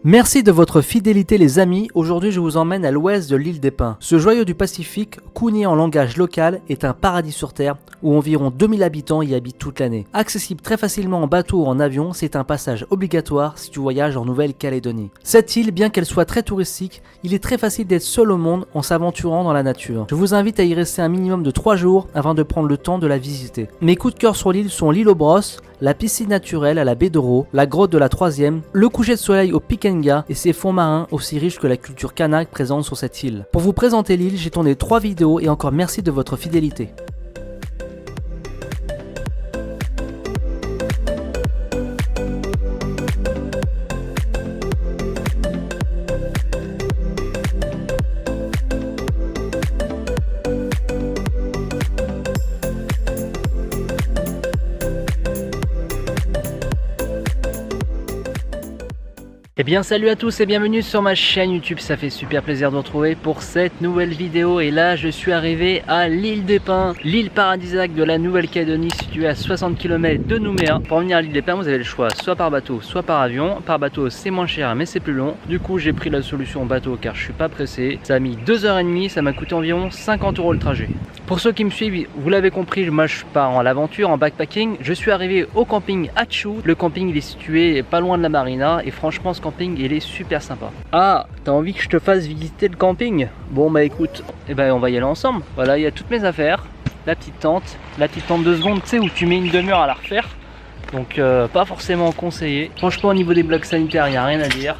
Merci de votre fidélité les amis, aujourd'hui je vous emmène à l'ouest de l'île des Pins. Ce joyau du Pacifique, Koonie en langage local, est un paradis sur terre où environ 2000 habitants y habitent toute l'année. Accessible très facilement en bateau ou en avion, c'est un passage obligatoire si tu voyages en Nouvelle-Calédonie. Cette île, bien qu'elle soit très touristique, il est très facile d'être seul au monde en s'aventurant dans la nature. Je vous invite à y rester un minimum de 3 jours avant de prendre le temps de la visiter. Mes coups de cœur sur l'île sont l'île aux Brosses, la piscine naturelle à la baie d'Oro, la grotte de la 3e, le coucher de soleil au Pikenga et ses fonds marins aussi riches que la culture kanak présente sur cette île. Pour vous présenter l'île, j'ai tourné 3 vidéos et encore merci de votre fidélité. Eh bien salut à tous et bienvenue sur ma chaîne YouTube, ça fait super plaisir de vous retrouver pour cette nouvelle vidéo. Et là je suis arrivé à l'île des Pins, l'île paradisiaque de la Nouvelle-Calédonie située à 60 km de Nouméa. Pour venir à l'île des Pins vous avez le choix soit par bateau soit par avion. Par bateau c'est moins cher mais c'est plus long, du coup j'ai pris la solution bateau car je suis pas pressé. Ça a mis 2h30, ça m'a coûté environ 50 € le trajet. Pour ceux qui me suivent, vous l'avez compris, moi je pars en aventure, en backpacking. Je suis arrivé au camping Hatchou. Le camping il est situé pas loin de la marina et franchement ce camping il est super sympa. Ah, t'as envie que je te fasse visiter le camping? Bon bah écoute, on va y aller ensemble. Voilà, il y a toutes mes affaires, la petite tente de seconde, tu sais, où tu mets une demi-heure à la refaire. Donc pas forcément conseillé. Franchement au niveau des blocs sanitaires il n'y a rien à dire.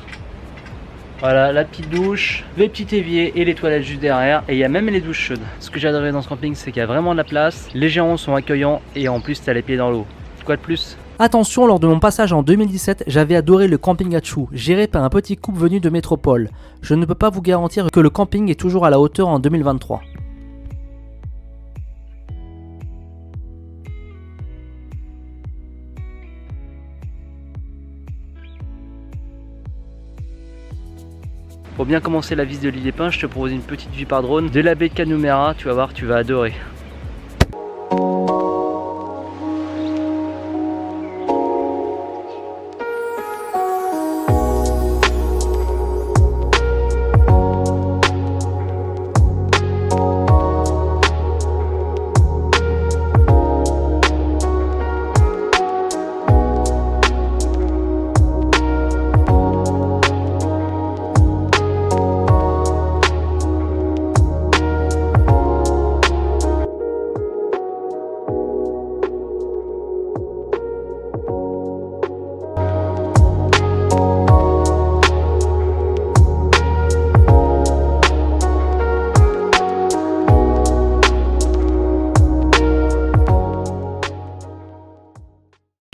Voilà, la petite douche, les petits éviers et les toilettes juste derrière. Et il y a même les douches chaudes. Ce que j'ai adoré dans ce camping, c'est qu'il y a vraiment de la place. Les gérants sont accueillants et en plus, t'as les pieds dans l'eau. Quoi de plus? Attention, lors de mon passage en 2017, j'avais adoré le camping Hatchou, géré par un petit couple venu de métropole. Je ne peux pas vous garantir que le camping est toujours à la hauteur en 2023. Pour bien commencer la visite de l'île des Pins, je te propose une petite vue par drone de la baie de Canumera. Tu vas voir, tu vas adorer.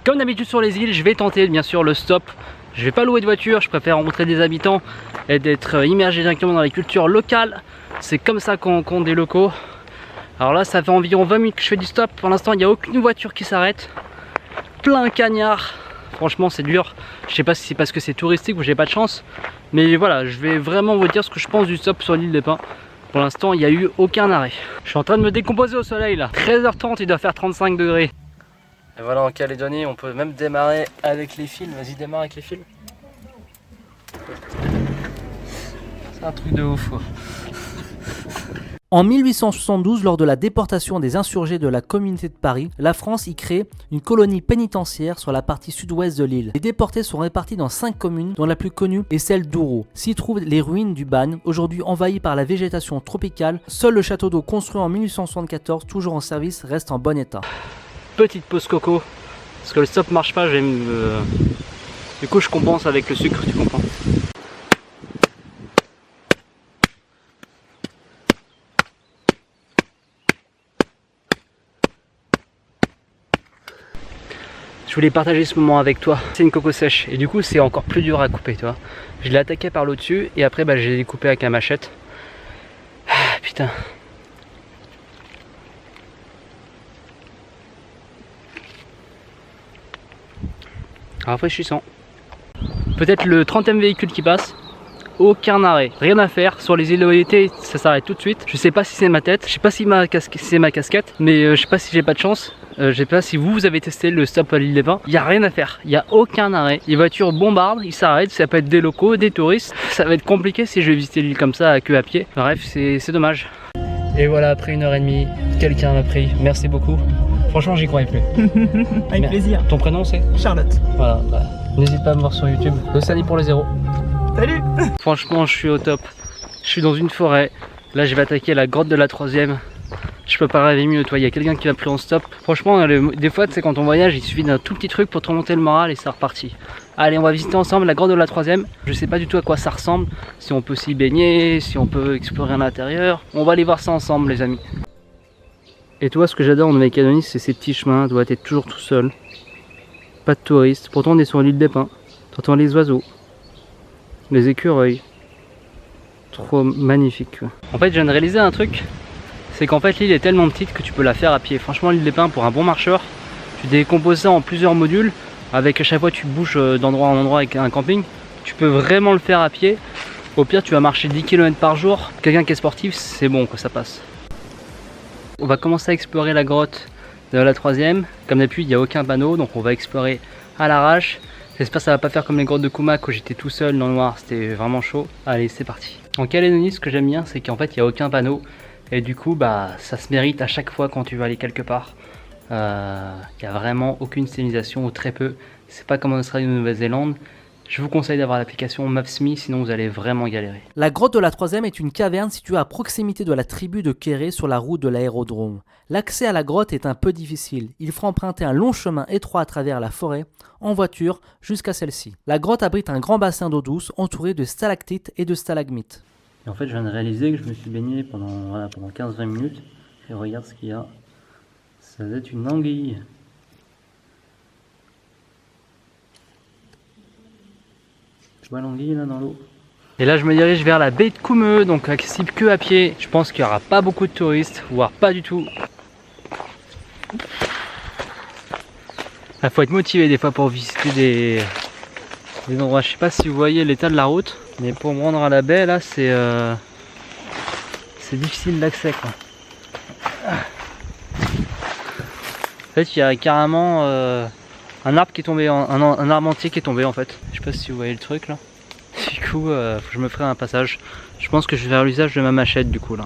Comme d'habitude sur les îles, je vais tenter bien sûr le stop. Je vais pas louer de voiture, je préfère rencontrer des habitants et d'être immergé directement dans les cultures locales. C'est comme ça qu'on compte des locaux. Alors là ça fait environ 20 minutes que je fais du stop. Pour l'instant il n'y a aucune voiture qui s'arrête. Plein cagnard. Franchement c'est dur. Je sais pas si c'est parce que c'est touristique ou j'ai pas de chance. Mais voilà, je vais vraiment vous dire ce que je pense du stop sur l'île des Pins. Pour l'instant il n'y a eu aucun arrêt. Je suis en train de me décomposer au soleil là. 13h30, il doit faire 35 degrés. Et voilà, en Calédonie, on peut même démarrer avec les fils. Vas-y, démarre avec les fils. C'est un truc de ouf. En 1872, lors de la déportation des insurgés de la Communauté de Paris, la France y crée une colonie pénitentiaire sur la partie sud-ouest de l'île. Les déportés sont répartis dans 5 communes, dont la plus connue est celle d'Ouro. S'y trouvent les ruines du Bagne, aujourd'hui envahies par la végétation tropicale. Seul le château d'eau construit en 1874, toujours en service, reste en bon état. Petite pause coco, parce que le stop marche pas, du coup je compense avec le sucre, tu comprends. Je voulais partager ce moment avec toi. C'est une coco sèche et du coup c'est encore plus dur à couper, tu vois. Je l'ai attaqué par l'au-dessus et après j'ai découpé avec la machette. Ah, putain. Rafraîchissant. Peut-être le 30e véhicule qui passe. Aucun arrêt, rien à faire. Sur les îles de l'été, ça s'arrête tout de suite. Je sais pas si c'est ma tête, je sais pas si c'est ma casquette, mais je sais pas si j'ai pas de chance. Je sais pas si vous avez testé le stop à l'île des Pins. Il n'y a rien à faire, il n'y a aucun arrêt. Les voitures bombardent, ils s'arrêtent, ça peut être des locaux, des touristes. Ça va être compliqué si je vais visiter l'île comme ça que à pied. Bref, c'est dommage. Et voilà, après 1h30, quelqu'un m'a pris. Merci beaucoup. Franchement, j'y croyais plus. Avec plaisir. Ton prénom c'est Charlotte. Voilà, bah, n'hésite pas à me voir sur YouTube. L'Océanie pour les zéros. Salut. Franchement, je suis au top. Je suis dans une forêt. Là, je vais attaquer la grotte de la 3e. Je peux pas rêver mieux, toi. Il y a quelqu'un qui m'a pris en stop. Franchement, des fois, tu sais, quand on voyage, il suffit d'un tout petit truc pour te remonter le moral et c'est reparti. Allez, on va visiter ensemble la grotte de la 3e. Je sais pas du tout à quoi ça ressemble. Si on peut s'y baigner, si on peut explorer à l'intérieur. On va aller voir ça ensemble, les amis. Et toi, ce que j'adore en Nouvelle-Calédonie, c'est ces petits chemins. Tu dois être toujours tout seul. Pas de touristes. Pourtant, on est sur l'île des Pins. T'entends les oiseaux, les écureuils. Trop magnifique. En fait, je viens de réaliser un truc. C'est qu'en fait, l'île est tellement petite que tu peux la faire à pied. Franchement, l'île des Pins, pour un bon marcheur, tu décomposes ça en plusieurs modules. Avec à chaque fois, tu bouges d'endroit en endroit avec un camping. Tu peux vraiment le faire à pied. Au pire, tu vas marcher 10 km par jour. Quelqu'un qui est sportif, c'est bon, quoi, ça passe. On va commencer à explorer la grotte de la 3e. Comme d'habitude, il n'y a aucun panneau, donc on va explorer à l'arrache. J'espère que ça va pas faire comme les grottes de Kumak où j'étais tout seul dans le noir, c'était vraiment chaud. Allez, c'est parti. En Calédonie, ce que j'aime bien, c'est qu'en fait, il n'y a aucun panneau. Et du coup, bah, ça se mérite à chaque fois quand tu vas aller quelque part. Il n'y a vraiment aucune signalisation ou très peu. C'est pas comme en Australie ou en Nouvelle-Zélande. Je vous conseille d'avoir l'application Maps.me, sinon vous allez vraiment galérer. La grotte de la 3e est une caverne située à proximité de la tribu de Kéré sur la route de l'aérodrome. L'accès à la grotte est un peu difficile. Il faut emprunter un long chemin étroit à travers la forêt, en voiture, jusqu'à celle-ci. La grotte abrite un grand bassin d'eau douce entouré de stalactites et de stalagmites. Et en fait, je viens de réaliser que je me suis baigné pendant 15-20 minutes. Et regarde ce qu'il y a. Ça doit être une anguille. Tu vois l'anguille là dans l'eau? Et là je me dirige vers la baie de Koumeu, donc accessible que à pied. Je pense qu'il n'y aura pas beaucoup de touristes, voire pas du tout. Il faut être motivé des fois pour visiter des endroits. Je sais pas si vous voyez l'état de la route, mais pour me rendre à la baie là c'est difficile d'accès quoi. En fait il y a carrément un arbre qui est tombé, un arbre entier qui est tombé en fait. Je sais pas si vous voyez le truc là. Du coup, faut que je me ferai un passage. Je pense que je vais faire l'usage de ma machette du coup là.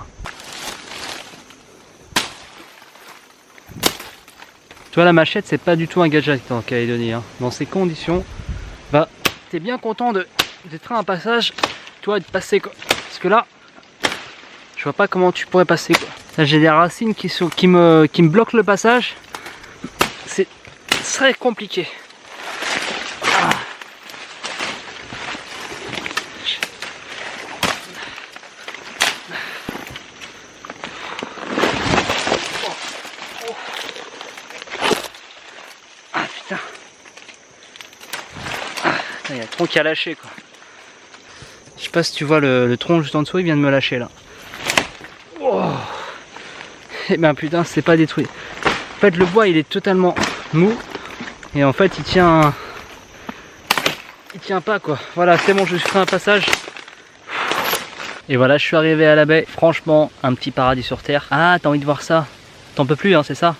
Tu vois, la machette c'est pas du tout un gadget en Calédonie. Hein. Dans ces conditions, bah t'es bien content de faire un passage, toi de passer quoi. Parce que là, je vois pas comment tu pourrais passer quoi. Là j'ai des racines qui me bloquent le passage. C'est très compliqué. Ah. Ah putain. Ah, il y a le tronc qui a lâché quoi. Je sais pas si tu vois le tronc juste en dessous, il vient de me lâcher là. Oh. Et ben putain, c'est pas détruit. En fait le bois il est totalement mou et en fait il tient pas quoi. Voilà, c'est bon, je ferai un passage. Et voilà, je suis arrivé à la baie. Franchement, un petit paradis sur terre. Ah, t'as envie de voir ça? T'en peux plus, hein, c'est ça?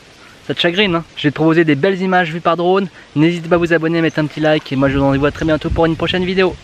Ça te chagrine, hein? Je vais te proposer des belles images vues par drone. N'hésitez pas à vous abonner, mettre un petit like et moi je vous donne rendez-vous à très bientôt pour une prochaine vidéo.